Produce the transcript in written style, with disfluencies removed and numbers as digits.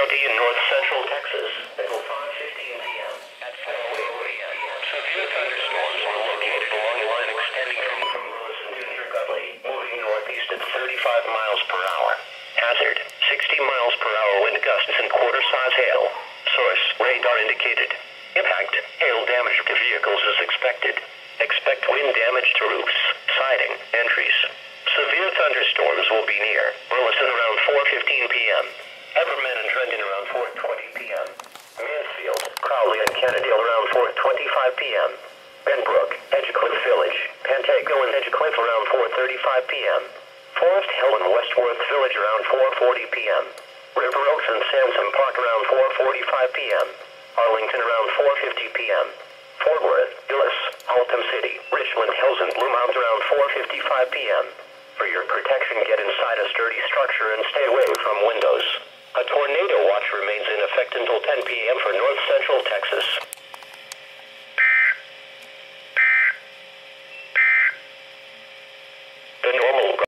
County in north central Texas until 5:15 p.m. At 4:08 p.m. Severe thunderstorms are located along a line extending from Wilson to near Gutley, moving northeast at 35 miles per hour. Hazard, 60 miles per hour wind gusts and quarter-size hail. Source, radar indicated. Impact, hail damage to vehicles is expected. Expect wind damage to roofs, siding, and trees. Severe thunderstorms will be near Burleson around 4:15 p.m. Everman and Trenton around 4:20 p.m. Mansfield, Crowley, and Kennedale around 4:25 p.m. Benbrook, Edgecliff Village, Pantego and Edgecliff around 4:35 p.m. Forest Hill and Westworth Village around 4:40 p.m. River Oaks and Sansom Park around 4:45 p.m. Arlington around 4:50 p.m. Fort Worth, Dulles, Altum City, Richland Hills, and Blue Mounds around 4:55 p.m. For your protection, get inside a sturdy structure and stay away from windows. A tornado watch remains in effect until 10 p.m. for